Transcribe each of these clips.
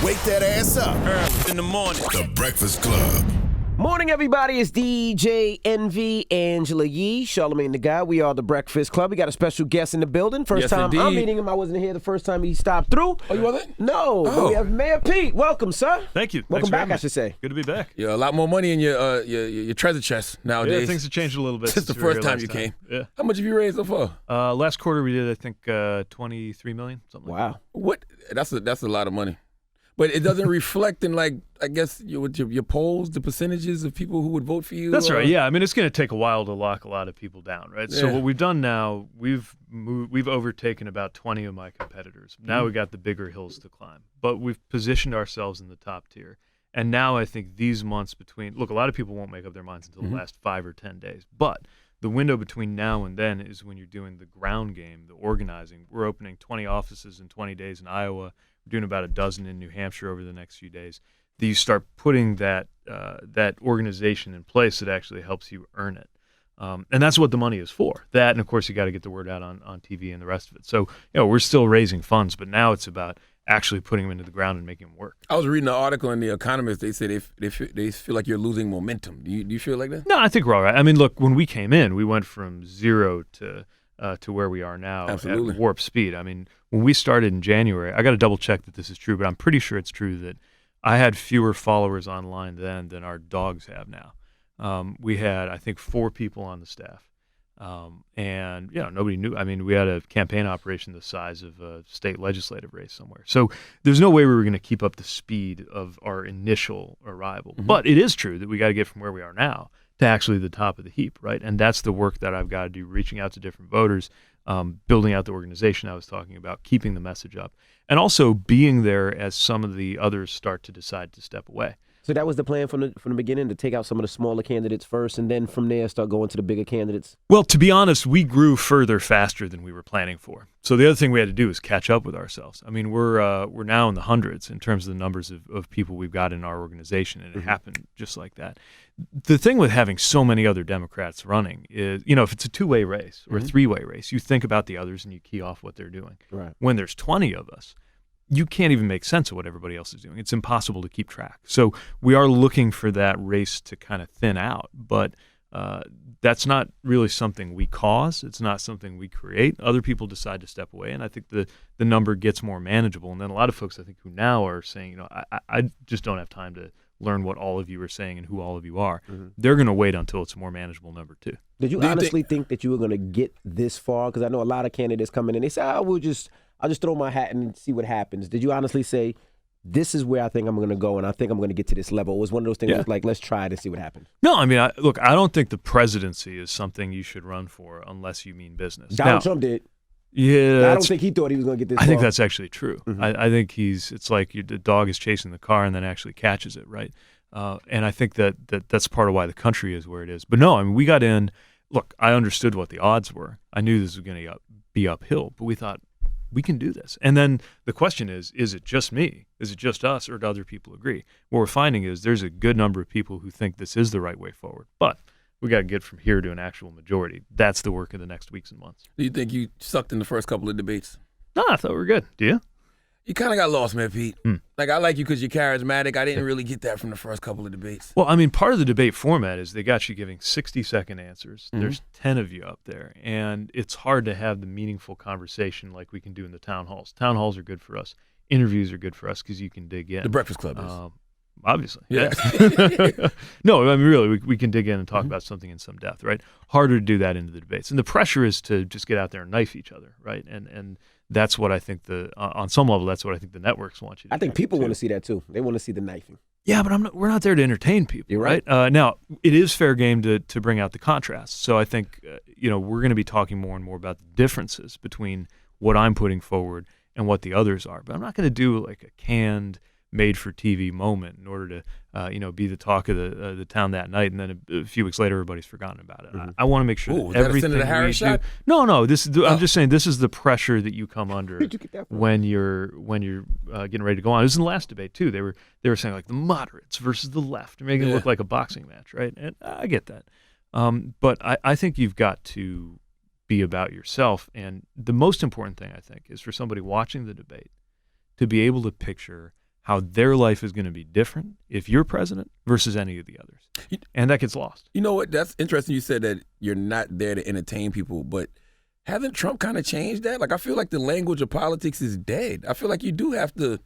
Wake that ass up. Early in the morning. The Breakfast Club. Morning, everybody. It's DJ Envy, Angela Yee, Charlamagne the Guy. We are the Breakfast Club. We got a special guest in the building. First time I'm meeting him. I wasn't here the first time he stopped through. Oh, you wasn't? No. But we have Mayor Pete. Welcome, sir. Thank you. Welcome back, I should say. Good to be back. Yeah, a lot more money in your treasure chest nowadays. Yeah, things have changed a little bit since the we were first here time last you came. Yeah. How much have you raised so far? Last quarter we did, I think, 23 million, something like that. Wow. What? That's a lot of money. But it doesn't reflect in, like, I guess, your polls, the percentages of people who would vote for you? That's right, yeah. I mean, it's going to take a while to lock a lot of people down, right? Yeah. So what we've done now, we've overtaken about 20 of my competitors. Now we've got the bigger hills to climb. But we've positioned ourselves in the top tier. And now I think these months between – look, a lot of people won't make up their minds until the last 5 or 10 days. But the window between now and then is when you're doing the ground game, the organizing. We're opening 20 offices in 20 days in Iowa. We're doing about a dozen in New Hampshire over the next few days. You start putting that organization in place that actually helps you earn it. And that's what the money is for. That, and of course, you got to get the word out on TV and the rest of it. So, we're still raising funds, but now it's about actually putting them into the ground and making them work. I was reading an article in The Economist. They said they feel like you're losing momentum. Do you feel like that? No, I think we're all right. I mean, look, when we came in, we went from 0 to where we are now. Absolutely. At warp speed. I mean, when we started in January, I got to double check that this is true, but I'm pretty sure it's true that I had fewer followers online then than our dogs have now. We had, I think, 4 people on the staff. And nobody knew. I mean, we had a campaign operation the size of a state legislative race somewhere. So there's no way we were going to keep up the speed of our initial arrival. But it is true that we got to get from where we are now to actually the top of the heap, right? And that's the work that I've got to do, reaching out to different voters, building out the organization I was talking about, keeping the message up, and also being there as some of the others start to decide to step away. So that was the plan from the beginning, to take out some of the smaller candidates first, and then from there start going to the bigger candidates? Well, to be honest, we grew further faster than we were planning for. So the other thing we had to do is catch up with ourselves. I mean, we're now in the hundreds in terms of the numbers of people we've got in our organization, and it happened just like that. The thing with having so many other Democrats running is, if it's a 2-way race or a 3-way race, you think about the others and you key off what they're doing. Right. When there's 20 of us, you can't even make sense of what everybody else is doing. It's impossible to keep track. So we are looking for that race to kind of thin out, but that's not really something we cause. It's not something we create. Other people decide to step away, and I think the number gets more manageable. And then a lot of folks, I think, who now are saying, I just don't have time to learn what all of you are saying and who all of you are. They're going to wait until it's a more manageable number too. Did you honestly think that you were going to get this far? Because I know a lot of candidates come in and they say, I'll just throw my hat in and see what happens. Did you honestly say, this is where I think I'm going to go, and I think I'm going to get to this level? It was one of those things like, let's try it and see what happens? No, I mean, I don't think the presidency is something you should run for unless you mean business. Donald Trump did. Yeah. I don't think he thought he was going to get this far. I think that's actually true. I think it's like the dog is chasing the car and then actually catches it, right? And I think that's part of why the country is where it is. But no, I mean, we got in. Look, I understood what the odds were. I knew this was going to be uphill, but we thought, we can do this. And then the question is it just me? Is it just us, or do other people agree? What we're finding is there's a good number of people who think this is the right way forward. But we got to get from here to an actual majority. That's the work of the next weeks and months. Do you think you sucked in the first couple of debates? No, I thought we were good. Do you? You kind of got lost, man, Pete. Like, I like you because you're charismatic. I didn't really get that from the first couple of debates. Well, I mean, part of the debate format is they got you giving 60-second answers. There's 10 of you up there, and it's hard to have the meaningful conversation like we can do in the town halls. Town halls are good for us. Interviews are good for us because you can dig in. The Breakfast Club is. Obviously. Yeah. No, I mean, really, we can dig in and talk about something in some depth, right? Harder to do that into the debates. And the pressure is to just get out there and knife each other, right? And that's what I think on some level, that's what I think the networks want you to do. I think people want to see that too. They want to see the knifing. Yeah, but we're not there to entertain people. You're right. Now, it is fair game to bring out the contrast. So I think, we're going to be talking more and more about the differences between what I'm putting forward and what the others are. But I'm not going to do like a canned, made-for-TV moment in order to, be the talk of the town that night, and then a few weeks later, everybody's forgotten about it. I want to make sure that everything that a Senator Harris shot? No. I'm just saying this is the pressure that you come under when you're getting ready to go on. It was in the last debate too. They were saying like the moderates versus the left, making it look like a boxing match, right? And I get that, but I think you've got to be about yourself, and the most important thing I think is for somebody watching the debate to be able to picture how their life is going to be different if you're president versus any of the others. And that gets lost. You know what? That's interesting. You said that you're not there to entertain people, but hasn't Trump kind of changed that? Like, I feel like the language of politics is dead. I feel like you do have to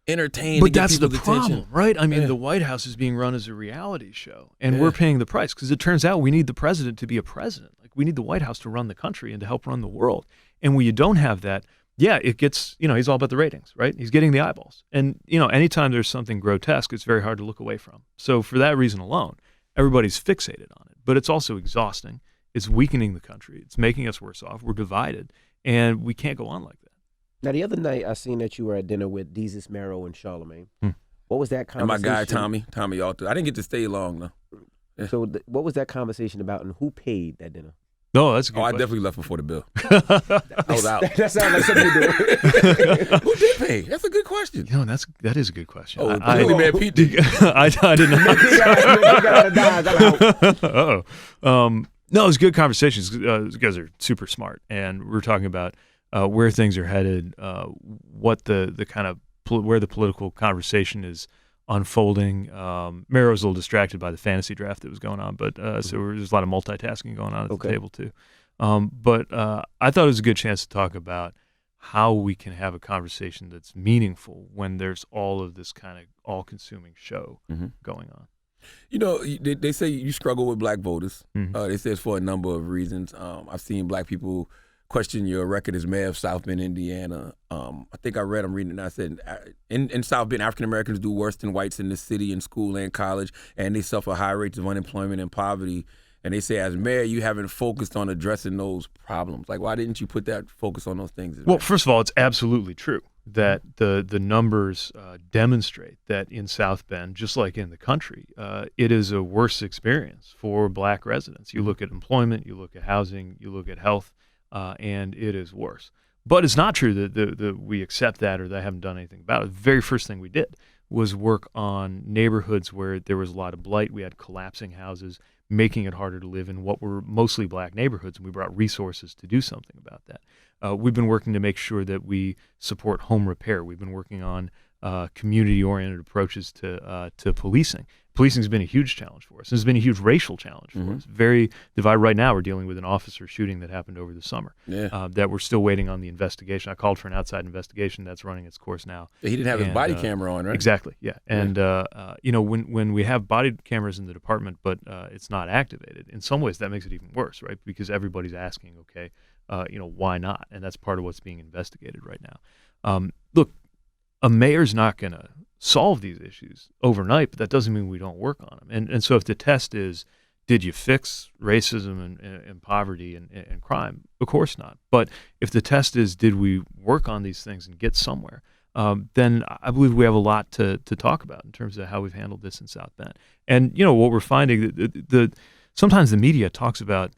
entertain but to get that's the people's problem, attention. right? I mean, Yeah. the White House is being run as a reality show, and Yeah. we're paying the price because it turns out we need the president to be a president. Like, we need the White House to run the country and to help run the world. And when you don't have that, yeah, it gets, he's all about the ratings, right? He's getting the eyeballs. And, anytime there's something grotesque, it's very hard to look away from. So for that reason alone, everybody's fixated on it. But it's also exhausting. It's weakening the country. It's making us worse off. We're divided. And we can't go on like that. Now, the other night, I seen that you were at dinner with Desus Mero and Charlamagne. What was that And my conversation? guy, Tommy Alter. I didn't get to stay long, though. Yeah. So what was that conversation about, and who paid that dinner? No, that's a good I question. definitely left before the bill. I was out. That sounds like something you do. Who did pay? That's a good question. That is a good question. Oh, clearly, man, Pete did. I did not. Uh-oh. No, it was good conversations. These guys are super smart, and we're talking about where things are headed, what the kind of where the political conversation is unfolding. Mero was a little distracted by the fantasy draft that was going on, but so there's a lot of multitasking going on at the table too. But I thought it was a good chance to talk about how we can have a conversation that's meaningful when there's all of this kind of all-consuming show going on. They say you struggle with black voters. Mm-hmm. They say it's for a number of reasons. I've seen black people question your record as mayor of South Bend, Indiana. I think I'm reading it now. I said in South Bend, African Americans do worse than whites in the city, in school and college, and they suffer high rates of unemployment and poverty. And they say, as mayor, you haven't focused on addressing those problems. Like, why didn't you put that focus on those things? Well, first of all, it's absolutely true that the numbers demonstrate that in South Bend, just like in the country, it is a worse experience for black residents. You look at employment, you look at housing, you look at health, and it is worse. But it's not true that we accept that or that I haven't done anything about it. The very first thing we did was work on neighborhoods where there was a lot of blight. We had collapsing houses, making it harder to live in what were mostly black neighborhoods, and we brought resources to do something about that. We've been working to make sure that we support home repair. We've been working on community-oriented approaches to policing. Policing has been a huge challenge for us. It's been a huge racial challenge for us. Very divided. Right now, we're dealing with an officer shooting that happened over the summer that we're still waiting on the investigation. I called for an outside investigation that's running its course now. He didn't have his body camera on, right? Exactly, yeah. And, when we have body cameras in the department, but it's not activated, in some ways that makes it even worse, right? Because everybody's asking, okay, why not? And that's part of what's being investigated right now. Look, a mayor's not going to solve these issues overnight, but that doesn't mean we don't work on them. And so if the test is, did you fix racism and poverty and crime? Of course not. But if the test is, did we work on these things and get somewhere, then I believe we have a lot to talk about in terms of how we've handled this in South Bend. And, what we're finding, sometimes the media talks about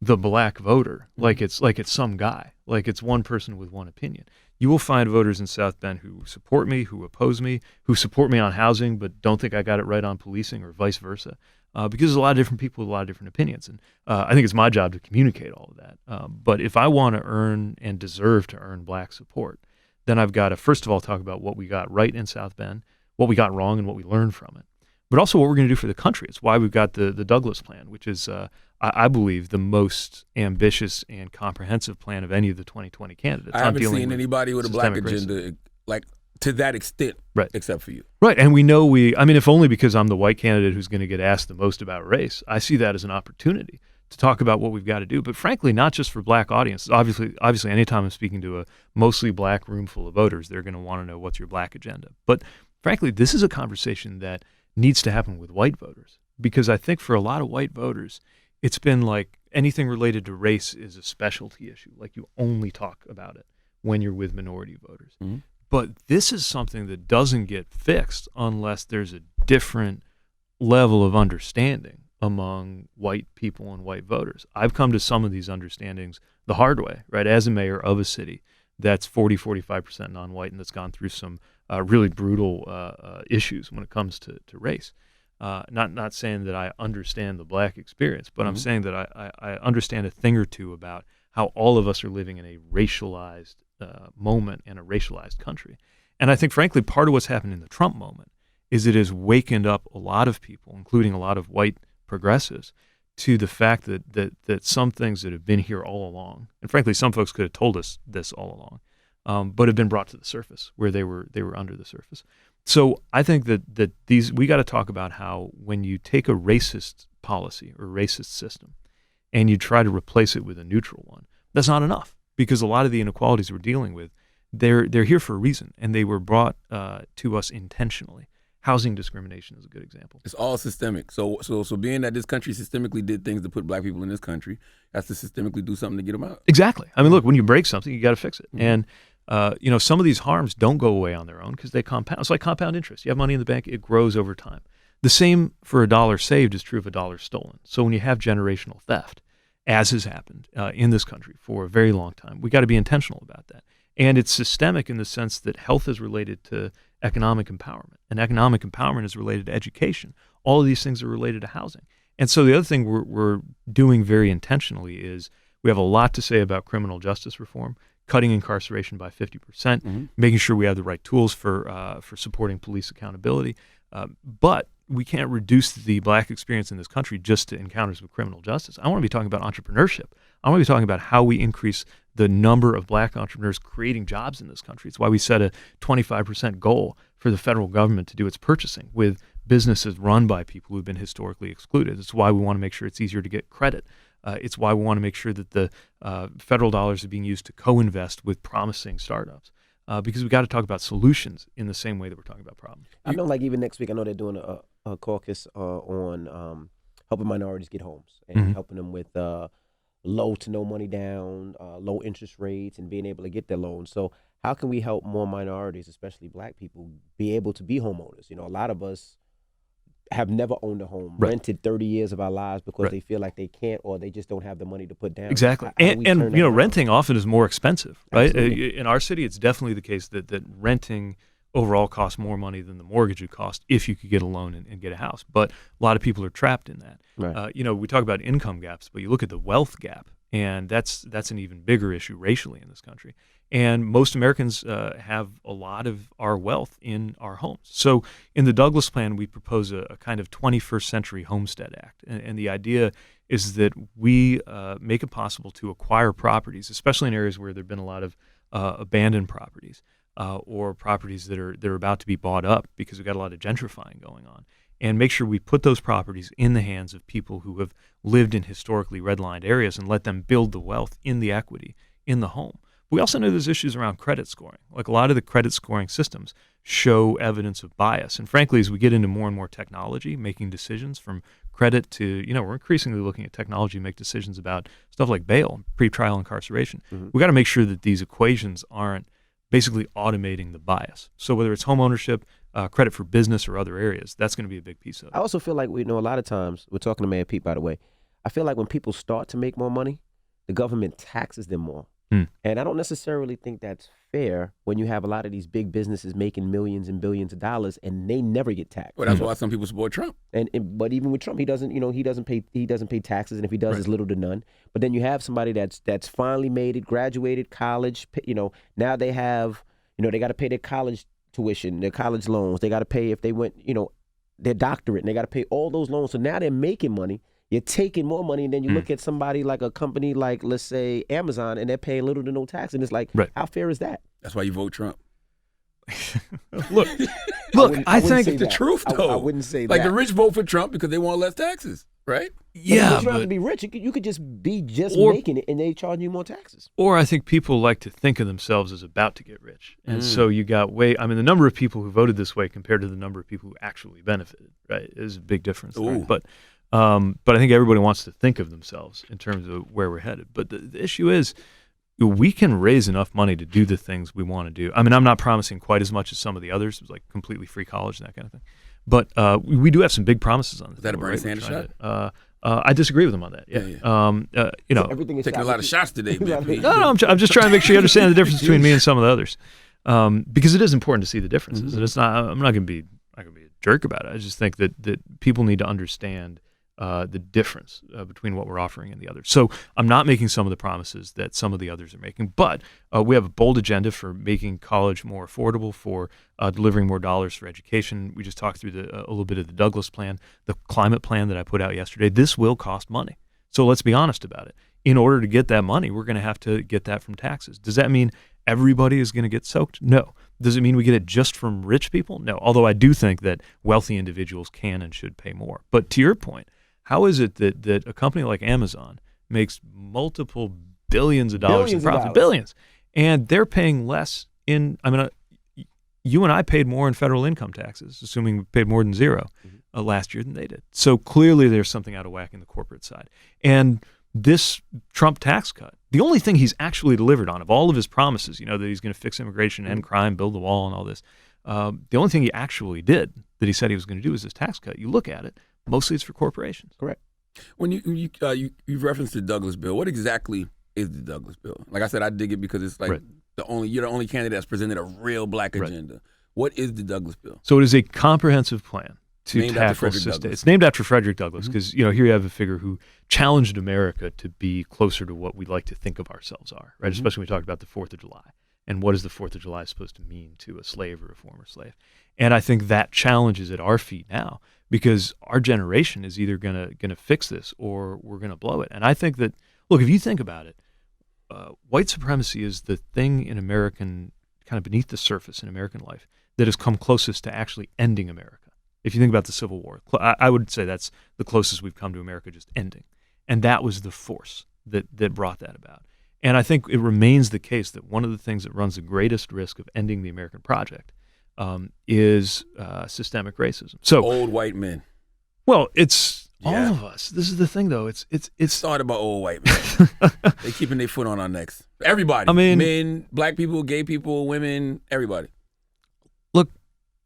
the black voter like it's some guy, like it's one person with one opinion. You will find voters in South Bend who support me, who oppose me, who support me on housing but don't think I got it right on policing, or vice versa, because there's a lot of different people with a lot of different opinions. And I think it's my job to communicate all of that. But if I want to earn and deserve to earn black support, then I've got to, first of all, talk about what we got right in South Bend, what we got wrong, and what we learned from it. But also what we're going to do for the country. It's why we've got the Douglas Plan, which is, I believe, the most ambitious and comprehensive plan of any of the 2020 candidates. I haven't seen anybody with a black agenda like to that extent, right, except for you. Right, and we know if only because I'm the white candidate who's going to get asked the most about race, I see that as an opportunity to talk about what we've got to do. But frankly, not just for black audiences. Obviously, anytime I'm speaking to a mostly black room full of voters, they're going to want to know what's your black agenda. But frankly, this is a conversation that needs to happen with white voters, because I think for a lot of white voters, it's been like anything related to race is a specialty issue. Like, you only talk about it when you're with minority voters. Mm-hmm. But this is something that doesn't get fixed unless there's a different level of understanding among white people and white voters. I've come to some of these understandings the hard way, right? As a mayor of a city that's 45% non-white and that's gone through some really brutal issues when it comes to race. Not saying that I understand the black experience, but I'm saying that I understand a thing or two about how all of us are living in a racialized moment and a racialized country. And I think, frankly, part of what's happened in the Trump moment is it has wakened up a lot of people, including a lot of white progressives, to the fact that some things that have been here all along, and frankly, some folks could have told us this all along, but have been brought to the surface where they were under the surface. So I think that we got to talk about how when you take a racist policy or racist system and you try to replace it with a neutral one, that's not enough, because a lot of the inequalities we're dealing with, they're here for a reason, and they were brought to us intentionally. Housing discrimination is a good example. It's all systemic. So being that this country systemically did things to put black people in this country, has to systemically do something to get them out. Exactly. I mean, look, when you break something, you got to fix it. Mm-hmm. And some of these harms don't go away on their own because they compound. It's like compound interest. You have money in the bank, it grows over time. The same for a dollar saved is true of a dollar stolen. So when you have generational theft, as has happened in this country for a very long time, we got to be intentional about that. And it's systemic in the sense that health is related to economic empowerment, and economic empowerment is related to education. All of these things are related to housing. And so the other thing we're doing very intentionally is we have a lot to say about criminal justice reform, cutting incarceration by 50%, making sure we have the right tools for supporting police accountability. But we can't reduce the black experience in this country just to encounters with criminal justice. I want to be talking about entrepreneurship. I want to be talking about how we increase the number of black entrepreneurs creating jobs in this country. It's why we set a 25% goal for the federal government to do its purchasing with businesses run by people who've been historically excluded. It's why we want to make sure it's easier to get credit. It's why we want to make sure that the federal dollars are being used to co-invest with promising startups. Because we've got to talk about solutions in the same way that we're talking about problems. I know, like even next week, I know they're doing a caucus on helping minorities get homes and helping them with low to no money down, low interest rates, and being able to get their loans. So how can we help more minorities, especially black people, be able to be homeowners? You know, a lot of us have never owned a home, rented 30 years of our lives because they feel like they can't, or they just don't have the money to put down. Exactly. And renting often is more expensive, right? In our city, it's definitely the case that renting overall costs more money than the mortgage would cost if you could get a loan and get a house. But a lot of people are trapped in that. Right. We talk about income gaps, but you look at the wealth gap, and that's an even bigger issue racially in this country. And most Americans have a lot of our wealth in our homes. So in the Douglas Plan, we propose a kind of 21st Century Homestead Act. And the idea is that we make it possible to acquire properties, especially in areas where there have been a lot of abandoned properties or properties that are about to be bought up because we've got a lot of gentrifying going on, and make sure we put those properties in the hands of people who have lived in historically redlined areas and let them build the wealth in the equity in the home. We also know there's issues around credit scoring. Like a lot of the credit scoring systems show evidence of bias. And frankly, as we get into more and more technology, making decisions from credit to, we're increasingly looking at technology to make decisions about stuff like bail, pretrial incarceration. We got to make sure that these equations aren't basically automating the bias. So whether it's home ownership, credit for business, or other areas, that's going to be a big piece of it. I also feel like, a lot of times, we're talking to Mayor Pete, by the way, I feel like when people start to make more money, the government taxes them more. And I don't necessarily think that's fair when you have a lot of these big businesses making millions and billions of dollars and they never get taxed. Well, that's why some people support Trump. But even with Trump, he doesn't pay taxes, and if he does, it's little to none. But then you have somebody that's finally made it, graduated college. Now they have, they got to pay their college tuition, their college loans. They got to pay if they went, their doctorate, and they got to pay all those loans. So now they're making money. You're taking more money, and then you look at somebody like a company like, let's say, Amazon, and they're paying little to no tax. And it's like, how fair is that? That's why you vote Trump. Look, I think it's the truth, though. I wouldn't say like that. the rich vote for Trump because they want less taxes, right? Yeah, but you don't have to be rich. You could just be making it, and they charge you more taxes. Or I think people like to think of themselves as about to get rich, and so you got the number of people who voted this way compared to the number of people who actually benefited, right, is a big difference. Right? But I think everybody wants to think of themselves in terms of where we're headed. But the issue is, we can raise enough money to do the things we want to do. I'm not promising quite as much as some of the others, like completely free college and that kind of thing. But we do have some big promises on this. Is that a Bernie Sanders shot? I disagree with him on that. Yeah. Everything is taking a lot of shots today, man. No, I'm just trying to make sure you understand the difference between me and some of the others, because it is important to see the differences. And it's not. I'm not going to be a jerk about it. I just think that people need to understand the difference between what we're offering and the others. So I'm not making some of the promises that some of the others are making, but we have a bold agenda for making college more affordable, for delivering more dollars for education. We just talked through a little bit of the Douglas plan, the climate plan that I put out yesterday. This will cost money. So let's be honest about it. In order to get that money, we're going to have to get that from taxes. Does that mean everybody is going to get soaked? No. Does it mean we get it just from rich people? No. Although I do think that wealthy individuals can and should pay more. But to your point, how is it that a company like Amazon makes multiple billions of dollars in profit? Billions. And they're paying less in, you and I paid more in federal income taxes, assuming we paid more than zero last year than they did. So clearly there's something out of whack in the corporate side. And this Trump tax cut, the only thing he's actually delivered on of all of his promises, that he's going to fix immigration, end crime, build the wall and all this, the only thing he actually did that he said he was going to do was this tax cut. You look at it, mostly it's for corporations. Correct. When you referenced the Douglas bill, what exactly is the Douglas bill? Like I said, I dig it because it's like you're the only candidate that's presented a real black agenda. What is the Douglas bill? So it is a comprehensive plan to tackle system. It's named after Frederick Douglass because here you have a figure who challenged America to be closer to what we like to think of ourselves are, right? Especially when we talk about the 4th of July and what is the 4th of July supposed to mean to a slave or a former slave. And I think that challenge is at our feet now because our generation is either gonna fix this or we're gonna blow it. And I think that, look, if you think about it, white supremacy is the thing in American, kind of beneath the surface in American life, that has come closest to actually ending America. If you think about the Civil War, I would say that's the closest we've come to America just ending. And that was the force that brought that about. And I think it remains the case that one of the things that runs the greatest risk of ending the American project is systemic racism. So old white men. Well, it's all of us. This is the thing, though. It's started by old white men. They keeping their foot on our necks. Everybody. I mean, men, black people, gay people, women, everybody. Look,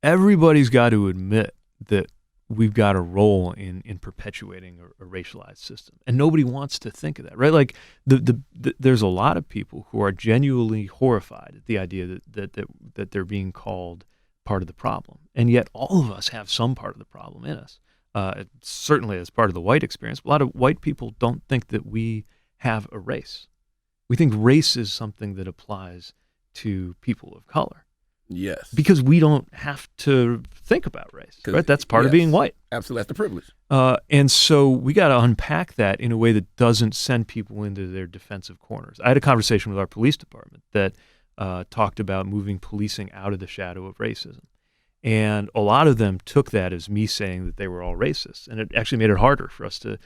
everybody's got to admit that we've got a role in perpetuating a racialized system, and nobody wants to think of that, right? Like there's a lot of people who are genuinely horrified at the idea that they're being called part of the problem, and yet all of us have some part of the problem in us. Certainly, as part of the white experience, a lot of white people don't think that we have a race. We think race is something that applies to people of color. Yes. Because we don't have to think about race, right? That's part of being white. Absolutely. That's the privilege. And so we got to unpack that in a way that doesn't send people into their defensive corners. I had a conversation with our police department that talked about moving policing out of the shadow of racism. And a lot of them took that as me saying that they were all racists. And it actually made it harder for us to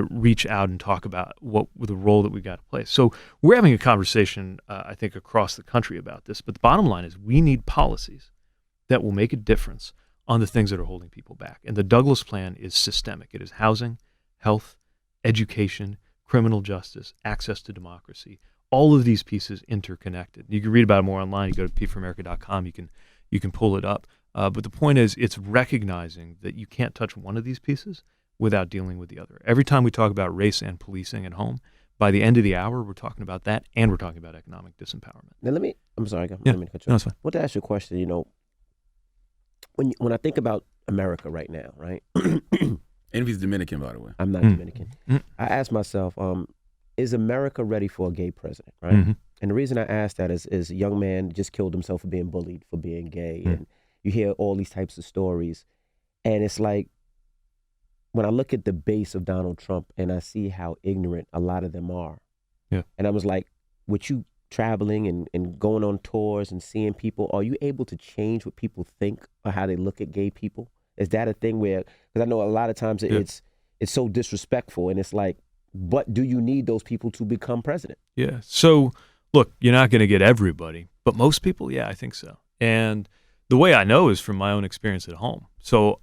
reach out and talk about the role that we got to play. So we're having a conversation, I think, across the country about this. But the bottom line is we need policies that will make a difference on the things that are holding people back. And the Douglas plan is systemic. It is housing, health, education, criminal justice, access to democracy. All of these pieces interconnected. You can read about it more online. You go to peteforamerica.com. You can pull it up. But the point is, it's recognizing that you can't touch one of these pieces without dealing with the other. Every time we talk about race and policing at home, by the end of the hour, we're talking about that, and we're talking about economic disempowerment. Now I'm sorry, let me cut you off. No, that's fine. I want to ask you a question. When I think about America right now, right? And he's Dominican, by the way. I'm not Dominican. I ask myself, is America ready for a gay president, right? Mm-hmm. And the reason I ask that is a young man just killed himself for being bullied, for being gay, and you hear all these types of stories, and it's like, when I look at the base of Donald Trump and I see how ignorant a lot of them are, and I was like, with you traveling and going on tours and seeing people, are you able to change what people think or how they look at gay people? Is that a thing where, because I know a lot of times it's so disrespectful, and it's like, but do you need those people to become president? Yeah. So look, you're not going to get everybody, but most people, I think so. And the way I know is from my own experience at home. So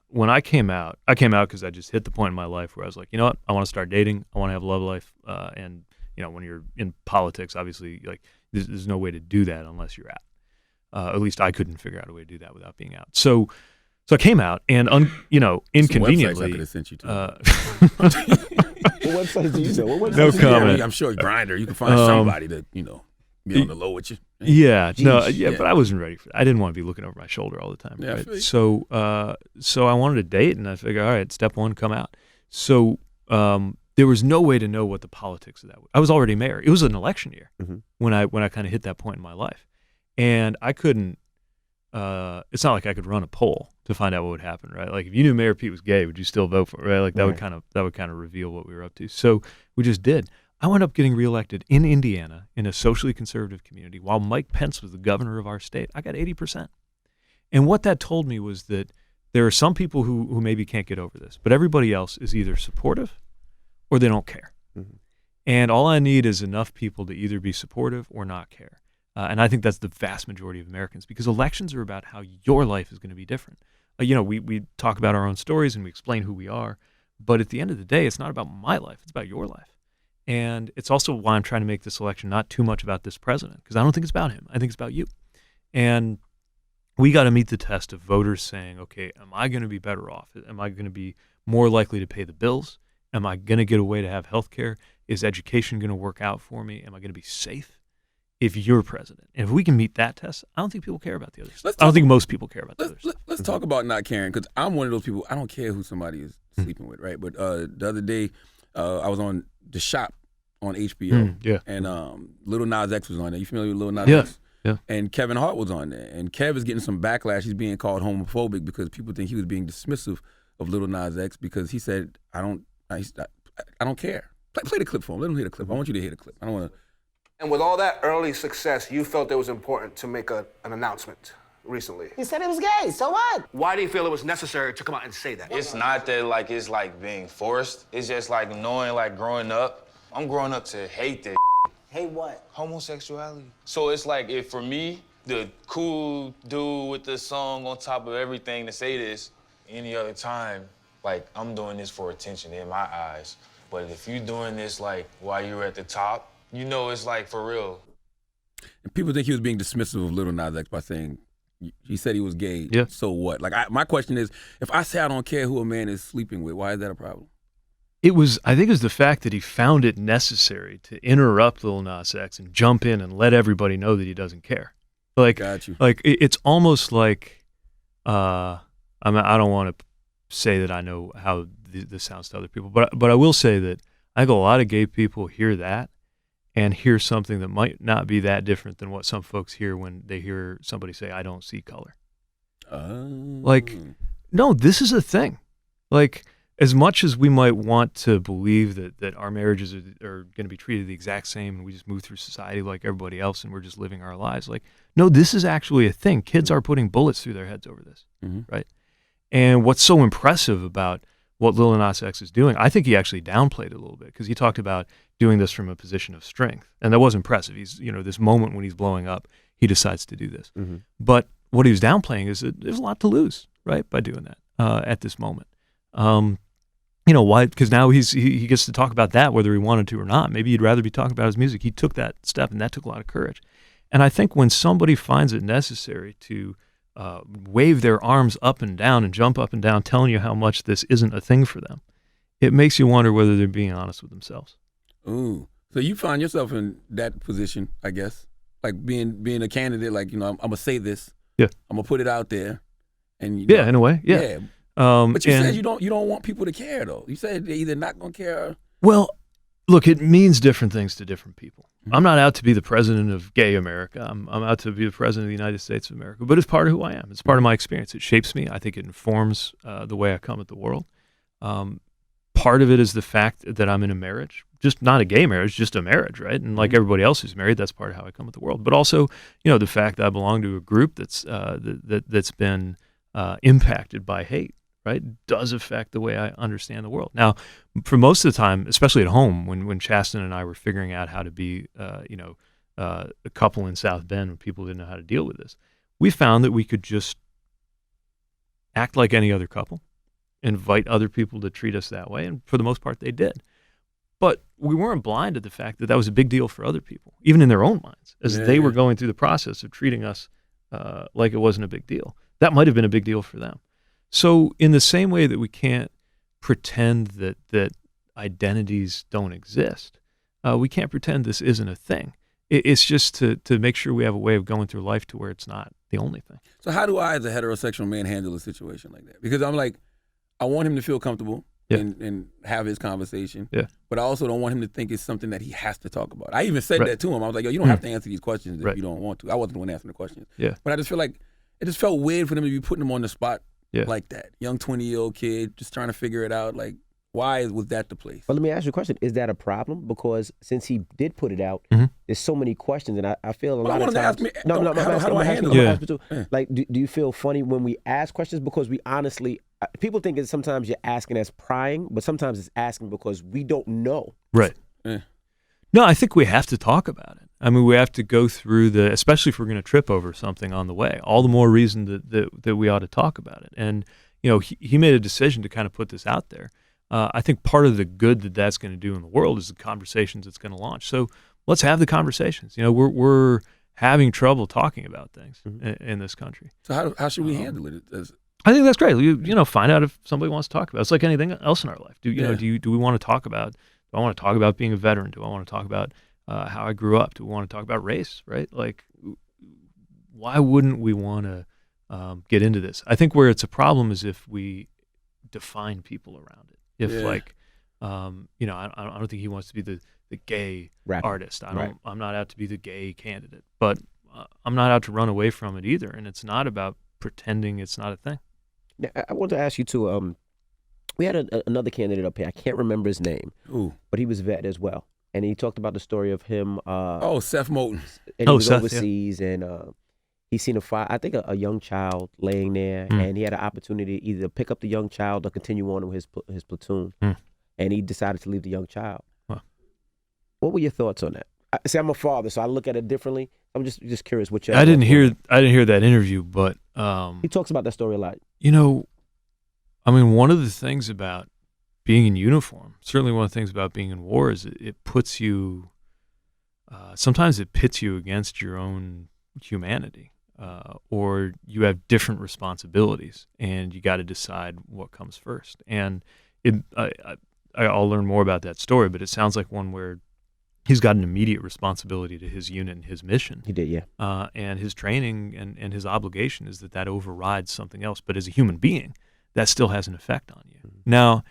when I came out because I just hit the point in my life where I was like, you know what, I want to start dating, I want to have a love life, and when you're in politics, obviously, like there's no way to do that unless you're out. At least I couldn't figure out a way to do that without being out. So I came out, and inconveniently, I could have sent you to. What websites do you know? No comment. I'm sure Grindr. You can find somebody to be on the low with you. But I wasn't ready for that. I didn't want to be looking over my shoulder all the time. Yeah, right? So I wanted to date, and I figured, all right, step one, come out. So there was no way to know what the politics of that was. I was already mayor. It was an election year when I kind of hit that point in my life, and I couldn't. It's not like I could run a poll to find out what would happen, right? Like if you knew Mayor Pete was gay, would you still vote for it? Right? Like that would kind of reveal what we were up to. So we just did. I wound up getting reelected in Indiana in a socially conservative community while Mike Pence was the governor of our state. I got 80%. And what that told me was that there are some people who maybe can't get over this, but everybody else is either supportive or they don't care. And all I need is enough people to either be supportive or not care. And I think that's the vast majority of Americans, because elections are about how your life is going to be different. We talk about our own stories and we explain who we are, but at the end of the day, it's not about my life. It's about your life. And it's also why I'm trying to make this election not too much about this president, because I don't think it's about him. I think it's about you. And we got to meet the test of voters saying, okay, am I going to be better off? Am I going to be more likely to pay the bills? Am I going to get a way to have health care? Is education going to work out for me? Am I going to be safe if you're president? And if we can meet that test, I don't think people care about the others. I don't think most people care about the others. Let's talk about not caring, because I'm one of those people, I don't care who somebody is sleeping with, right? But the other day, I was on The Shop on HBO, and Lil Nas X was on there. You familiar with Lil Nas X? Yeah. And Kevin Hart was on there. And Kev is getting some backlash. He's being called homophobic because people think he was being dismissive of Lil Nas X because he said, I don't care. Play the clip for him. Let him hear the clip. I want you to hear the clip. I don't want to. And with all that early success, you felt it was important to make an announcement recently. He said it was gay, so what? Why do you feel it was necessary to come out and say that? It's not that like it's like being forced. It's just like knowing, like growing up. I'm growing up to hate this. Hate what? Homosexuality. So it's like, if for me, the cool dude with the song on top of everything to say this, any other time, like I'm doing this for attention in my eyes. But if you're doing this like while you're at the top, you know it's like for real. And people think he was being dismissive of Lil Nas X by saying he said he was gay. Yeah. So what? Like my question is, if I say I don't care who a man is sleeping with, why is that a problem? I think it was the fact that he found it necessary to interrupt Lil Nas X and jump in and let everybody know that he doesn't care. Like, Got you. Like it's almost like, I don't want to say that I know how this sounds to other people, but I will say that I think a lot of gay people hear that and hear something that might not be that different than what some folks hear when they hear somebody say, I don't see color. Like, no, this is a thing. Like, as much as we might want to believe that our marriages are going to be treated the exact same and we just move through society like everybody else and we're just living our lives, like, no, this is actually a thing. Kids are putting bullets through their heads over this, right? And what's so impressive about what Lil Nas X is doing, I think he actually downplayed it a little bit because he talked about doing this from a position of strength. And that was impressive. He's, this moment when he's blowing up, he decides to do this. But what he was downplaying is that there's a lot to lose, right, by doing that at this moment. Why? Because now he gets to talk about that whether he wanted to or not. Maybe he'd rather be talking about his music. He took that step, and that took a lot of courage. And I think when somebody finds it necessary to wave their arms up and down and jump up and down, telling you how much this isn't a thing for them, it makes you wonder whether they're being honest with themselves. Ooh, so you find yourself in that position, I guess, like being a candidate. Like, I'm gonna say this. Yeah. I'm gonna put it out there. And in a way, yeah. But you said you don't want people to care, though. You said they're either not gonna care. Well, look, it means different things to different people. I'm not out to be the president of gay America. I'm out to be the president of the United States of America. But it's part of who I am. It's part of my experience. It shapes me. I think it informs the way I come at the world. Part of it is the fact that I'm in a marriage, just not a gay marriage, just a marriage, right? And like everybody else who's married, that's part of how I come at the world. But also, the fact that I belong to a group that's been impacted by hate, right, does affect the way I understand the world. Now, for most of the time, especially at home, when Chasten and I were figuring out how to be, a couple in South Bend when people didn't know how to deal with this, we found that we could just act like any other couple, invite other people to treat us that way, and for the most part, they did. But we weren't blind to the fact that that was a big deal for other people, even in their own minds, as they were going through the process of treating us like it wasn't a big deal. That might have been a big deal for them. So in the same way that we can't pretend that identities don't exist, we can't pretend this isn't a thing. It's just to make sure we have a way of going through life to where it's not the only thing. So how do I, as a heterosexual man, handle a situation like that? Because I'm like, I want him to feel comfortable. Yeah. and have his conversation. Yeah. But I also don't want him to think it's something that he has to talk about. I even said Right. that to him. I was like, yo, you don't have to answer these questions if Right. you don't want to. I wasn't the one answering the questions. Yeah. But I just feel like it just felt weird for them to be putting him on the spot Yeah. like that. Young 20-year-old kid just trying to figure it out. Like, why was that the place? But let me ask you a question. Is that a problem? Because since he did put it out, there's so many questions, and I feel a Well, I lot of wanted to times. ask me- No, how do I handle it? ask you too. Yeah. Like, do you feel funny when we ask questions? Because we honestly, people think that sometimes you're asking as prying, but sometimes it's asking because we don't know. Right. Yeah. No, I think we have to talk about it. I mean, we have to go through especially if we're going to trip over something on the way. All the more reason that we ought to talk about it. And, he made a decision to kind of put this out there. I think part of the good that that's going to do in the world is the conversations it's going to launch. So let's have the conversations. We're having trouble talking about things in this country. So how should we handle it? I think that's great. Find out if somebody wants to talk about it. It's like anything else in our life. Do we want to talk about? Do I want to talk about being a veteran? Do I want to talk about how I grew up? Do we want to talk about race? Right? Like, why wouldn't we want to get into this? I think where it's a problem is if we define people around it. If I don't think he wants to be the gay Rapper. artist. Right. I'm not out to be the gay candidate, but I'm not out to run away from it either. And it's not about pretending it's not a thing. Now, I want to ask you too. We had another candidate up here. I can't remember his name, but he was vet as well, and he talked about the story of him. Seth Moulton. And he was Seth, overseas, and he seen a young child laying there, and he had an opportunity to either pick up the young child or continue on with his platoon, and he decided to leave the young child. Huh. What were your thoughts on that? I'm a father, so I look at it differently. I'm just curious what your I didn't thoughts were. hear that interview, but He talks about that story a lot. One of the things about being in uniform, certainly one of the things about being in war, is it puts you. Sometimes it pits you against your own humanity. Or you have different responsibilities, and you got to decide what comes first. And I'll learn more about that story, but it sounds like one where he's got an immediate responsibility to his unit and his mission. He did, yeah. And his training and his obligation is that overrides something else. But as a human being, that still has an effect on you. Now,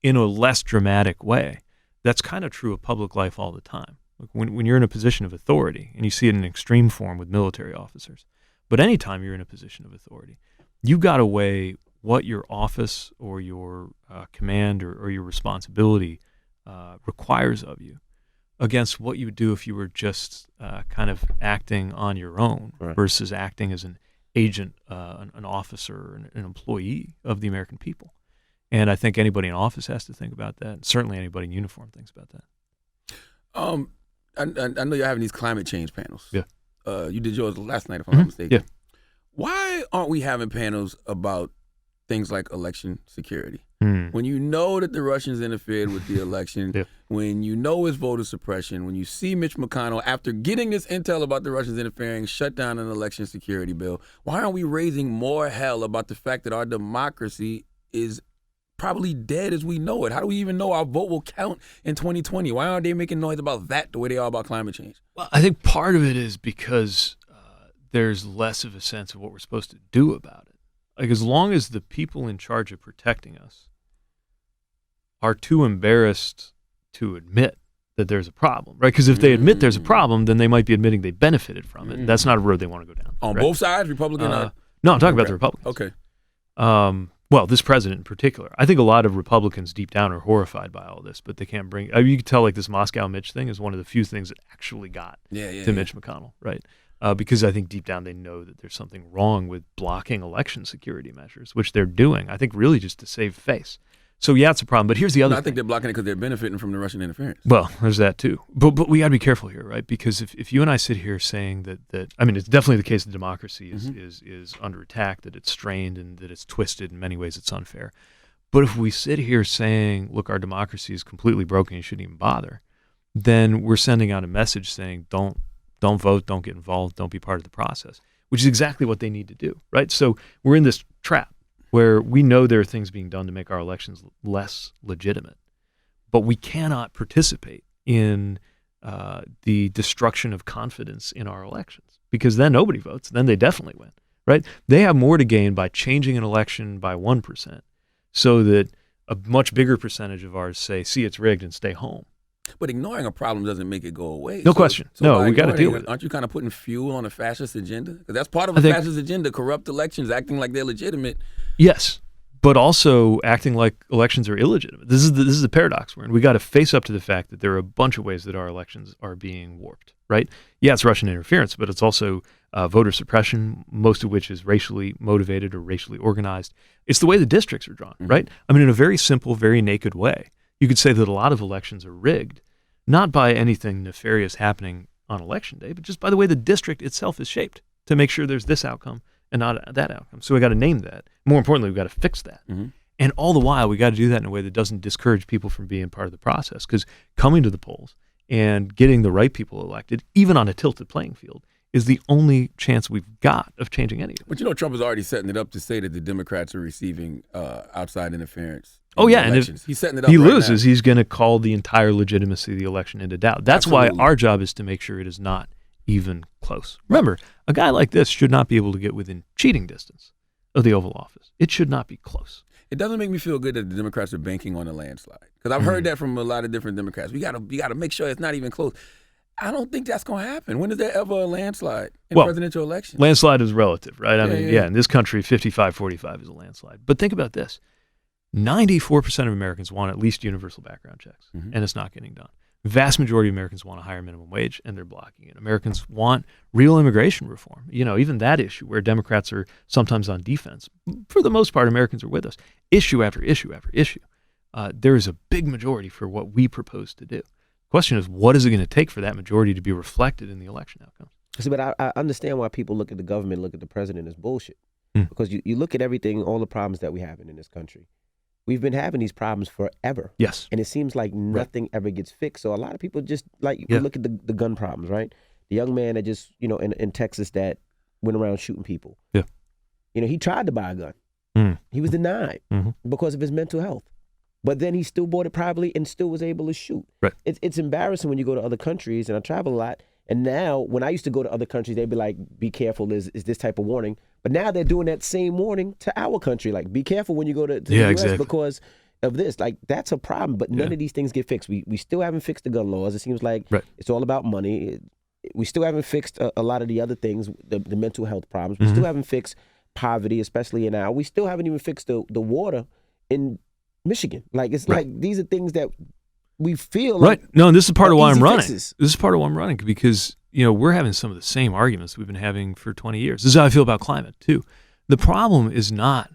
in a less dramatic way, that's kind of true of public life all the time. Like when you're in a position of authority, and you see it in extreme form with military officers, but anytime you're in a position of authority, you've got to weigh what your office or your command or your responsibility requires of you against what you would do if you were just kind of acting on your own versus acting as an agent, an officer, an employee of the American people. And I think anybody in office has to think about that. Certainly anybody in uniform thinks about that. I know you're having these climate change panels. Yeah. You did yours last night, if I'm not mistaken. Yeah. Why aren't we having panels about things like election security? Hmm. When you know that the Russians interfered with the election, when you know it's voter suppression, when you see Mitch McConnell, after getting this intel about the Russians interfering, shut down an election security bill, why aren't we raising more hell about the fact that our democracy is probably dead as we know it? How do we even know our vote will count in 2020? Why aren't they making noise about that the way they are about climate change? Well, I think part of it is because there's less of a sense of what we're supposed to do about it. Like, as long as the people in charge of protecting us are too embarrassed to admit that there's a problem, right? Because if they admit there's a problem, then they might be admitting they benefited from it. That's not a road they want to go down. On right? both sides, Republican? No, I'm talking about the Republicans. Okay. Well, this president in particular. I think a lot of Republicans deep down are horrified by all this, but they can't bring. You can tell, like, this Moscow Mitch thing is one of the few things that actually got to Mitch McConnell, right? Because I think deep down they know that there's something wrong with blocking election security measures, which they're doing, I think, really just to save face. So, yeah, it's a problem. But here's the other thing. I think they're blocking it because they're benefiting from the Russian interference. Well, there's that too. But we got to be careful here, right? Because if you and I sit here saying that I mean, it's definitely the case that democracy is under attack, that it's strained and that it's twisted. In many ways, it's unfair. But if we sit here saying, look, our democracy is completely broken, you shouldn't even bother, then we're sending out a message saying, don't vote, don't get involved, don't be part of the process, which is exactly what they need to do, right? So we're in this trap where we know there are things being done to make our elections less legitimate, but we cannot participate in the destruction of confidence in our elections, because then nobody votes. Then they definitely win, right? They have more to gain by changing an election by 1% so that a much bigger percentage of ours say, see, it's rigged and stay home. But ignoring a problem doesn't make it go away. No question. No, by we got to ignoring deal with it. Aren't you kind of putting fuel on a fascist agenda? Because that's part of a fascist agenda, corrupt elections, acting like they're legitimate. Yes, but also acting like elections are illegitimate. This is the paradox we're in. We got to face up to the fact that there are a bunch of ways that our elections are being warped, right? Yeah, it's Russian interference, but it's also voter suppression, most of which is racially motivated or racially organized. It's the way the districts are drawn, right? I mean, in a very simple, very naked way. You could say that a lot of elections are rigged, not by anything nefarious happening on election day, but just by the way the district itself is shaped to make sure there's this outcome and not that outcome. So we got to name that. More importantly, we got to fix that. And all the while, we got to do that in a way that doesn't discourage people from being part of the process. Because coming to the polls and getting the right people elected, even on a tilted playing field, is the only chance we've got of changing anything. But Trump is already setting it up to say that the Democrats are receiving outside interference. Oh, yeah, and if he's setting it up he right loses, now. he's going to call the entire legitimacy of the election into doubt. That's Absolutely. why our job is to make sure it is not even close. Remember, a guy like this should not be able to get within cheating distance of the Oval Office. It should not be close. It doesn't make me feel good that the Democrats are banking on a landslide. Because I've heard that from a lot of different Democrats. We got to make sure it's not even close. I don't think that's going to happen. When is there ever a landslide in presidential elections? Landslide is relative, right? I mean, in this country, 55-45 is a landslide. But think about this. 94% of Americans want at least universal background checks, and it's not getting done. Vast majority of Americans want a higher minimum wage, and they're blocking it. Americans want real immigration reform. Even that issue where Democrats are sometimes on defense. For the most part, Americans are with us. Issue after issue after issue. There is a big majority for what we propose to do. The question is, what is it going to take for that majority to be reflected in the election outcome? See, but I understand why people look at the government, look at the president as bullshit. Because you look at everything, all the problems that we have in this country. We've been having these problems forever. Yes. And it seems like nothing ever gets fixed. So a lot of people just you look at the gun problems, right? The young man that just, in Texas that went around shooting people. Yeah. He tried to buy a gun. He was denied because of his mental health. But then he still bought it privately and still was able to shoot. Right. It's embarrassing when you go to other countries, and I travel a lot. And now, when I used to go to other countries, they'd be like, be careful, is this type of warning. But now they're doing that same warning to our country. Like, be careful when you go to the U.S. exactly. because of this. Like, that's a problem. But none of these things get fixed. We still haven't fixed the gun laws. It seems like it's all about money. We still haven't fixed a lot of the other things, the mental health problems. We still haven't fixed poverty, especially in our. We still haven't even fixed the water in Michigan. Like, it's like these are things that we feel like. Right. No, and this is part of why I'm running. Fixes. This is part of why I'm running because, we're having some of the same arguments we've been having for 20 years. This is how I feel about climate, too. The problem is not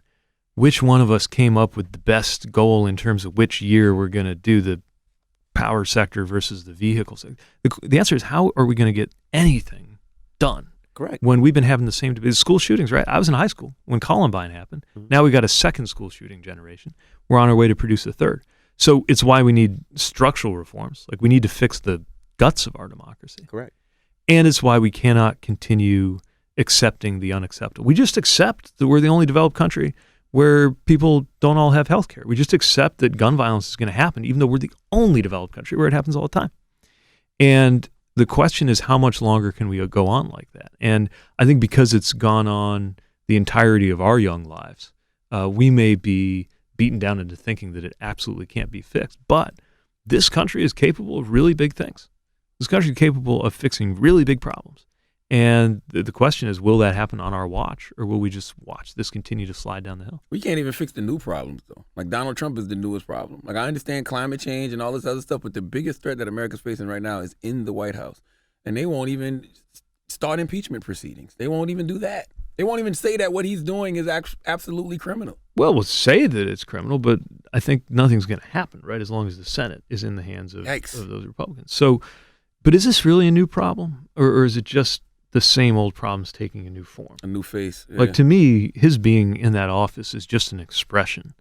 which one of us came up with the best goal in terms of which year we're going to do the power sector versus the vehicle sector. The answer is, how are we going to get anything done? Correct. When we've been having the same debate. School shootings, right? I was in high school when Columbine happened. Now we got a second school shooting generation. We're on our way to produce a third. So it's why we need structural reforms. Like, we need to fix the guts of our democracy. Correct. And it's why we cannot continue accepting the unacceptable. We just accept that we're the only developed country where people don't all have health care. We just accept that gun violence is going to happen, even though we're the only developed country where it happens all the time. And the question is, how much longer can we go on like that? And I think because it's gone on the entirety of our young lives, we may be beaten down into thinking that it absolutely can't be fixed. But this country is capable of really big things. This country is capable of fixing really big problems. And the question is, will that happen on our watch, or will we just watch this continue to slide down the hill? We can't even fix the new problems, though. Like, Donald Trump is the newest problem. Like, I understand climate change and all this other stuff, but the biggest threat that America's facing right now is in the White House. And they won't even start impeachment proceedings. They won't even do that. They won't even say that what he's doing is absolutely criminal. Well, we'll say that it's criminal, but I think nothing's going to happen, right, as long as the Senate is in the hands of those Republicans. So, but is this really a new problem, or is it just the same old problems taking a new form? A new face. Yeah. Like, to me, his being in that office is just an expression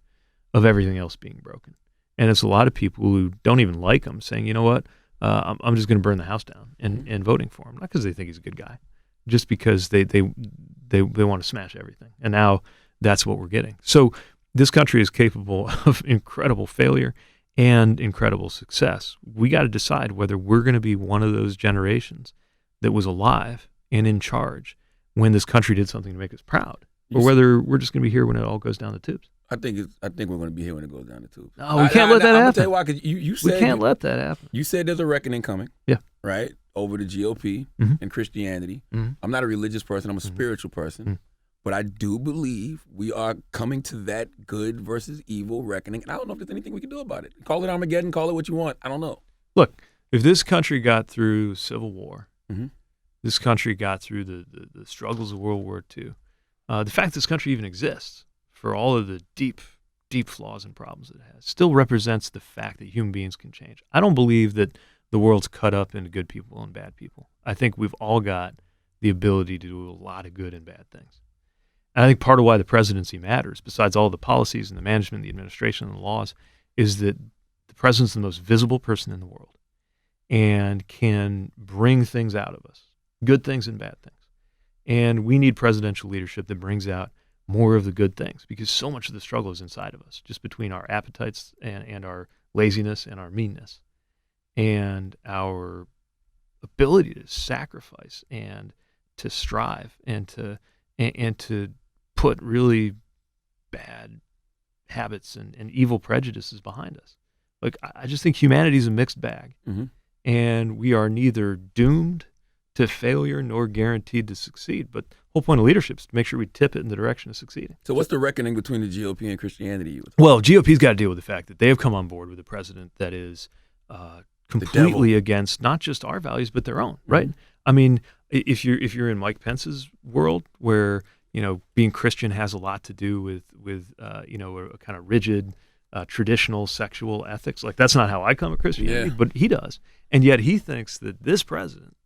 of everything else being broken. And it's a lot of people who don't even like him saying, you know what, I'm just going to burn the house down and voting for him. Not because they think he's a good guy, just because they want to smash everything. And now that's what we're getting. So this country is capable of incredible failure and incredible success. We got to decide whether we're going to be one of those generations that was alive and in charge when this country did something to make us proud, or whether we're just going to be here when it all goes down the tubes. I think we're going to be here when it goes down the tubes. No, we can't let that happen. I'm gonna tell you why. Because you said we can't let that happen. You said there's a reckoning coming. Yeah. Right over the GOP and Christianity. I'm not a religious person. I'm a spiritual person. But I do believe we are coming to that good versus evil reckoning. And I don't know if there's anything we can do about it. Call it Armageddon. Call it what you want. I don't know. Look, if this country got through Civil War, this country got through the struggles of World War II, the fact this country even exists, for all of the deep flaws and problems it has, still represents the fact that human beings can change. I don't believe that the world's cut up into good people and bad people. I think we've all got the ability to do a lot of good and bad things. And I think part of why the presidency matters, besides all the policies and the management, the administration, and the laws, is that the president's the most visible person in the world and can bring things out of us, good things and bad things. And we need presidential leadership that brings out more of the good things, because so much of the struggle is inside of us, just between our appetites and our laziness and our meanness and our ability to sacrifice and to strive and to put really bad habits and evil prejudices behind us. Like, I just think humanity is a mixed bag, and we are neither doomed to failure nor guaranteed to succeed. But the whole point of leadership is to make sure we tip it in the direction of succeeding. So what's the reckoning between the GOP and Christianity? Well, GOP's got to deal with the fact that they have come on board with a president that is completely against not just our values but their own, right? I mean, if you're in Mike Pence's world, where being Christian has a lot to do with a kind of rigid traditional sexual ethics, like that's not how I come at Christianity, but he does, and yet he thinks that this president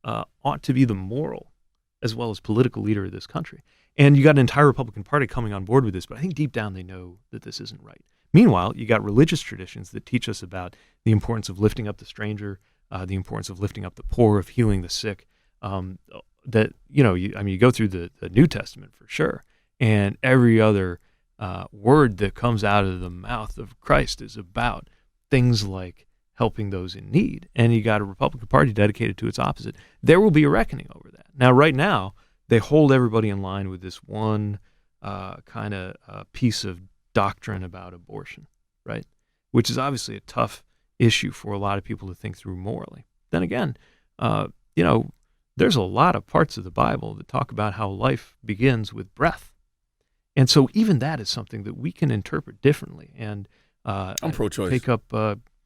ought to be the moral as well as political leader of this country. And you got an entire Republican Party coming on board with this, but I think deep down they know that this isn't right. Meanwhile, you got religious traditions that teach us about the importance of lifting up the stranger, the importance of lifting up the poor, of healing the sick. You go through the New Testament for sure, and every other word that comes out of the mouth of Christ is about things like helping those in need. And you got a Republican Party dedicated to its opposite. There will be a reckoning over that. Now, right now, they hold everybody in line with this one kind of piece of doctrine about abortion, right? Which is obviously a tough issue for a lot of people to think through morally. Then again, there's a lot of parts of the Bible that talk about how life begins with breath. And so even that is something that we can interpret differently. And I'm pro-choice. Take up,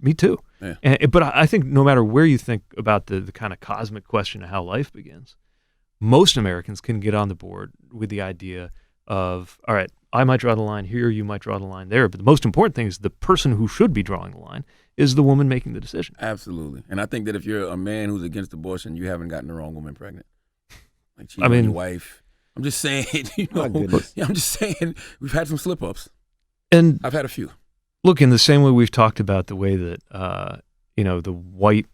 me too. Yeah. But I think no matter where you think about the kind of cosmic question of how life begins, most Americans can get on the board with the idea of, all right, I might draw the line here, you might draw the line there, but the most important thing is the person who should be drawing the line is the woman making the decision. Absolutely. And I think that if you're a man who's against abortion, you haven't gotten the wrong woman pregnant. Like cheating on your wife. I'm just saying, I'm just saying we've had some slip-ups. And I've had a few. Look, in the same way we've talked about the way that, the white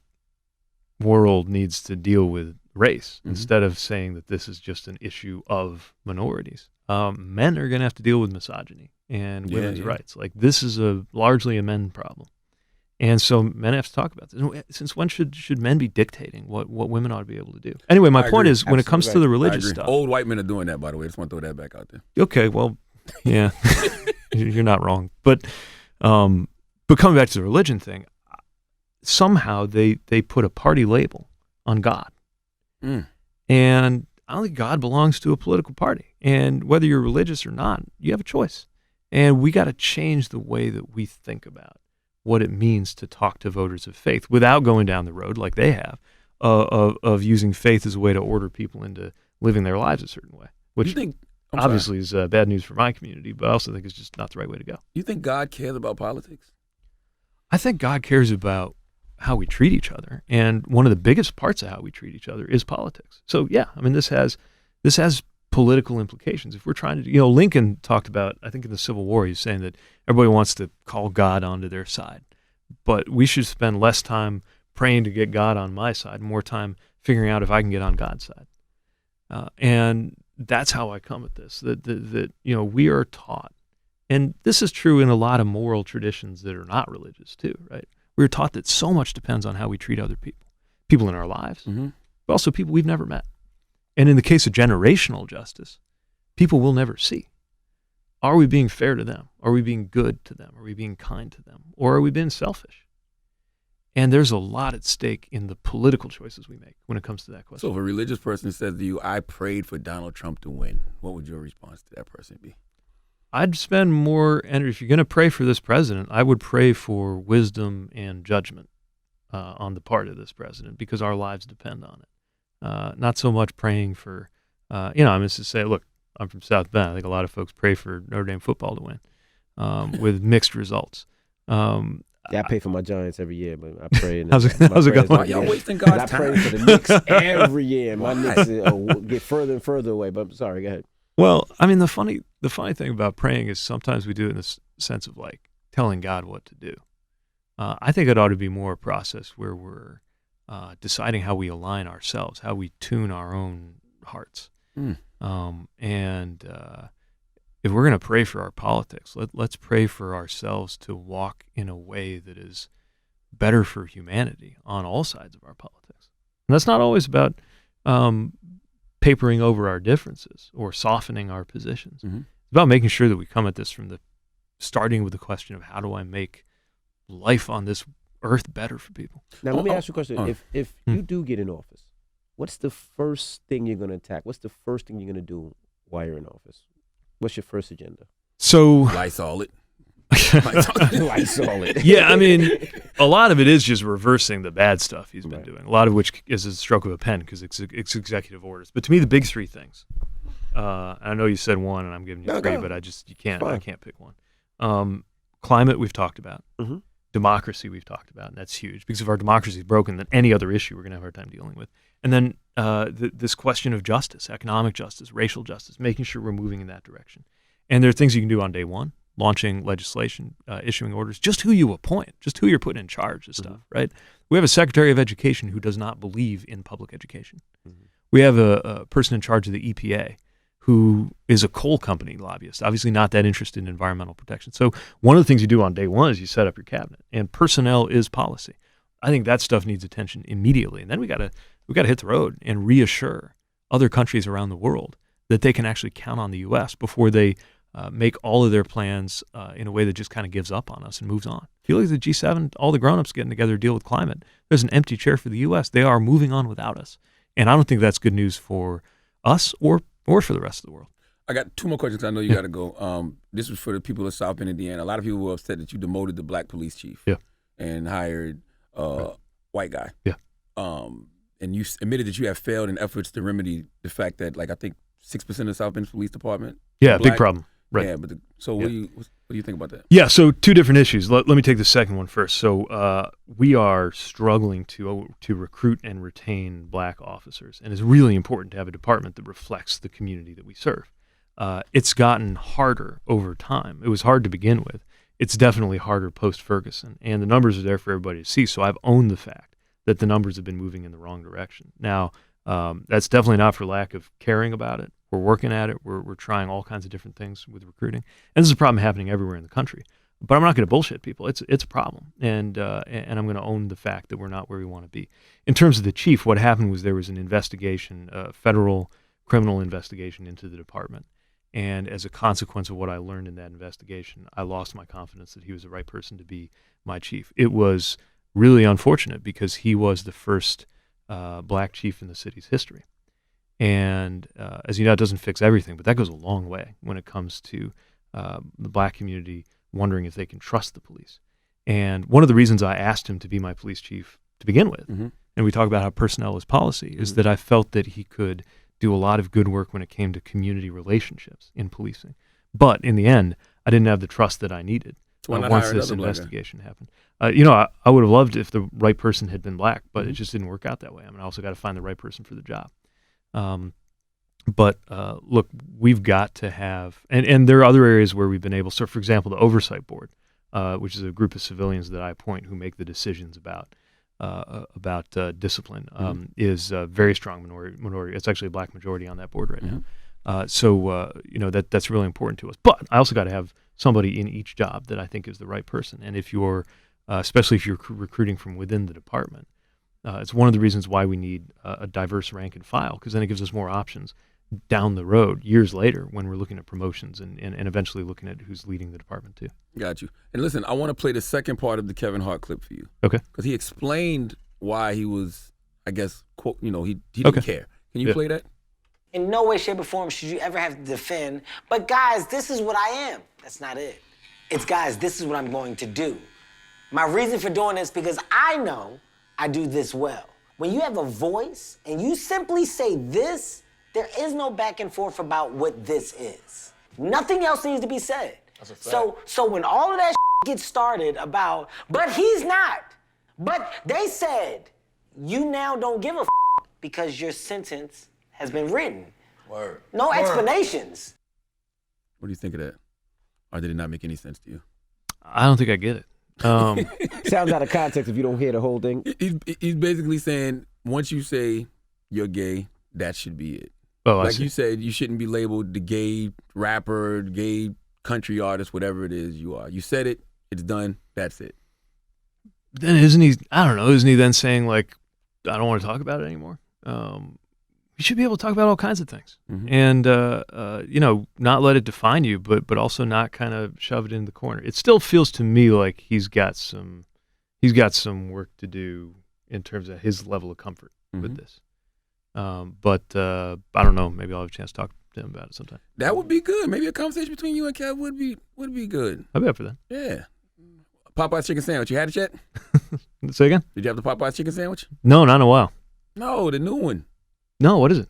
world needs to deal with race, instead of saying that this is just an issue of minorities. Men are going to have to deal with misogyny and women's rights. Like, this is largely a men problem. And so men have to talk about this. Since when should men be dictating what women ought to be able to do? Anyway, my point is, when it comes to the religious stuff. Old white men are doing that, by the way. I just want to throw that back out there. Okay, well, yeah, you're not wrong. But coming back to the religion thing, somehow they put a party label on God. And I don't think God belongs to a political party. And whether you're religious or not, you have a choice. And we got to change the way that we think about what it means to talk to voters of faith without going down the road like they have of using faith as a way to order people into living their lives a certain way, which obviously is bad news for my community, but I also think it's just not the right way to go. You think God cares about politics? I think God cares about how we treat each other, and one of the biggest parts of how we treat each other is politics. So yeah, I mean, this has political implications. If we're trying to, Lincoln talked about, I think in the Civil War, he's saying that everybody wants to call God onto their side, but we should spend less time praying to get God on my side, more time figuring out if I can get on God's side. And that's how I come at this, that we are taught, and this is true in a lot of moral traditions that are not religious too, right? We're taught that so much depends on how we treat other people in our lives, but also people we've never met. And in the case of generational justice, people we'll never see. Are we being fair to them? Are we being good to them? Are we being kind to them? Or are we being selfish? And there's a lot at stake in the political choices we make when it comes to that question. So if a religious person says to you, I prayed for Donald Trump to win, what would your response to that person be? I'd spend more energy. If you're going to pray for this president, I would pray for wisdom and judgment on the part of this president, because our lives depend on it. Not so much praying for, I'm just to say, look, I'm from South Bend. I think a lot of folks pray for Notre Dame football to win with mixed results. Yeah, I pay for my Giants every year, but I pray. How's it going? Why y'all wasting God's I time? pray for the Knicks every year. My Knicks get further and further away. But I'm sorry, go ahead. Well, I mean, the funny thing about praying is sometimes we do it in the sense of like telling God what to do. I think it ought to be more a process where we're deciding how we align ourselves, how we tune our own hearts. If we're going to pray for our politics, let's pray for ourselves to walk in a way that is better for humanity on all sides of our politics. And that's not always about papering over our differences or softening our positions. Mm-hmm. It's about making sure that we come at this from starting with the question of how do I make life on this earth better for people. Now, let me ask you a question. If you do get in office, what's the first thing you're going to attack? What's the first thing you're going to do while you're in office? What's your first agenda? So Lysol it. Lysol it. Yeah, I mean, a lot of it is just reversing the bad stuff he's been doing. A lot of which is a stroke of a pen because it's executive orders. But to me, the big three things. I know you said one, and I'm giving you three, but I can't pick one. Climate, we've talked about. Mm-hmm. Democracy, we've talked about, and that's huge because if our democracy is broken, then any other issue we're going to have a hard time dealing with. And then this question of justice, economic justice, racial justice, making sure we're moving in that direction. And there are things you can do on day one, launching legislation, issuing orders, just who you appoint, just who you're putting in charge of stuff, right? We have a Secretary of Education who does not believe in public education. Mm-hmm. We have a person in charge of the EPA who is a coal company lobbyist, obviously not that interested in environmental protection. So one of the things you do on day one is you set up your cabinet, and personnel is policy. I think that stuff needs attention immediately. And then we got to hit the road and reassure other countries around the world that they can actually count on the U.S. before they make all of their plans in a way that just kind of gives up on us and moves on. If you look at the G7, all the grown-ups getting together to deal with climate, there's an empty chair for the U.S. They are moving on without us. And I don't think that's good news for us or for the rest of the world. I got two more questions. I know you got to go. This was for the people of South Bend, Indiana. A lot of people were upset that you demoted the black police chief and hired a white guy. Yeah. And you admitted that you have failed in efforts to remedy the fact that, like, I think 6% of South Bend's police department. Yeah, big problem. Right. Yeah, but what do you think about that? Yeah, so two different issues. Let me take the second one first. So we are struggling to recruit and retain black officers, and it's really important to have a department that reflects the community that we serve. It's gotten harder over time. It was hard to begin with. It's definitely harder post-Ferguson, and the numbers are there for everybody to see, so I've owned the fact that the numbers have been moving in the wrong direction. Now, that's definitely not for lack of caring about it. We're working at it. We're trying all kinds of different things with recruiting, and this is a problem happening everywhere in the country. But I'm not going to bullshit people. It's a problem, and I'm going to own the fact that we're not where we want to be. In terms of the chief, what happened was there was an investigation, a federal criminal investigation into the department, and as a consequence of what I learned in that investigation, I lost my confidence that he was the right person to be my chief. It was really unfortunate because he was the first black chief in the city's history. And as you know, it doesn't fix everything, but that goes a long way when it comes to the black community wondering if they can trust the police. And one of the reasons I asked him to be my police chief to begin with, and we talk about how personnel is policy, is that I felt that he could do a lot of good work when it came to community relationships in policing. But in the end, I didn't have the trust that I needed once this investigation happened. I would have loved if the right person had been black, but it just didn't work out that way. I mean, I also got to find the right person for the job. But look, we've got to have, and there are other areas where we've been able, so for example, the Oversight Board, which is a group of civilians that I appoint who make the decisions about discipline, is a very strong minority. It's actually a black majority on that board right now. So that's really important to us. But I also got to have somebody in each job that I think is the right person. And if you're, especially if you're recruiting from within the department, it's one of the reasons why we need a diverse rank and file, because then it gives us more options down the road, years later, when we're looking at promotions and eventually looking at who's leading the department too. Got you. And listen, I want to play the second part of the Kevin Hart clip for you. Okay. Because he explained why he was, I guess, quote, he didn't care. Can you play that? In no way, shape, or form should you ever have to defend, but guys, this is what I am. That's not it. It's, guys, this is what I'm going to do. My reason for doing this, because I know I do this well. When you have a voice and you simply say this, there is no back and forth about what this is. Nothing else needs to be said. That's a fact. So when all of that gets started about, but he's not, but they said, you now don't give a because your sentence has been written. Word. No explanations. What do you think of that? Or did it not make any sense to you? I don't think I get it. Sounds out of context if you don't hear the whole thing. He's basically saying, once you say you're gay, that should be it. Oh, I Like see. you said, you shouldn't be labeled the gay rapper, gay country artist, whatever it is you are. You said it, it's done, that's it. Then isn't he? I don't know. Isn't he then saying like, I don't want to talk about it anymore? You should be able to talk about all kinds of things, and not let it define you, but also not kind of shove it in the corner. It still feels to me like he's got some work to do in terms of his level of comfort with this. But I don't know. Maybe I'll have a chance to talk to him about it sometime. That would be good. Maybe a conversation between you and Kev would be good. I'll be up for that. Yeah. Popeye's chicken sandwich. You had it yet? Say again? Did you have the Popeye's chicken sandwich? No, not in a while. No, the new one. No, what is it?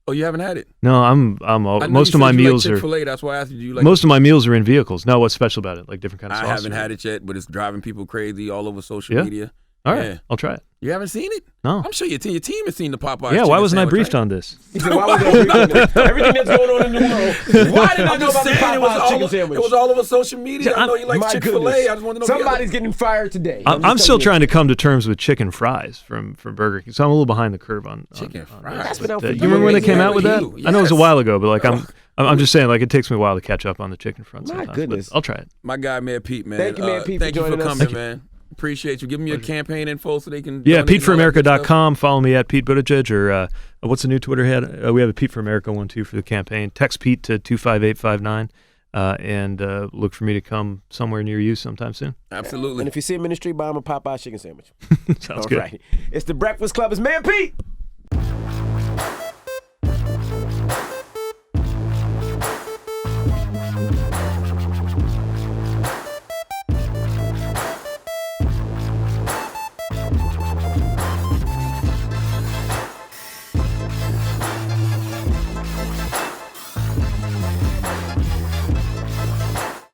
Oh, you haven't had it? No, I'm I know most you of my said you meals like are Chick-fil-A. That's why I asked you. Do you like most of my meals are in vehicles. No, what's special about it? Like different kind of I sauce? haven't had it yet, but it's driving people crazy all over social Yeah? media. All right, Yeah. I'll try it. You haven't seen it? No. I'm sure your team has seen the Popeyes. Yeah, why chicken wasn't I sandwich, briefed right? on this? He said, why was that? Everything that's going on in the world. Why did I know about the Saying it was Popeyes all chicken over- sandwich? It was all over social media. I know you like My Chick-fil-A. goodness. I just wanted to know. if you Somebody's getting fired today. I'm still trying to come to terms with chicken fries from Burger King, so I'm a little behind the curve on Chicken on fries. that. That's been out But, for you remember when they years. came out with that? Yes. I know it was a while ago, but like I'm just saying, like it takes me a while to catch up on the chicken front. My sometimes, goodness. but I'll try it. My guy, Mayor Pete, man. Thank you, Mayor Pete, for Thank you for joining us. coming, Thank you. man. Appreciate you. Give me your campaign info so they can. Yeah, donate and all that good stuff. PeteForAmerica.com. Follow me at Pete Buttigieg, or what's the new Twitter head? We have a Pete for America one too for the campaign. Text Pete to 25859, and look for me to come somewhere near you sometime soon. Absolutely. And if you see him in the street, buy him a Popeye chicken sandwich. Sounds All good. right. It's the Breakfast Club. It's Man Pete.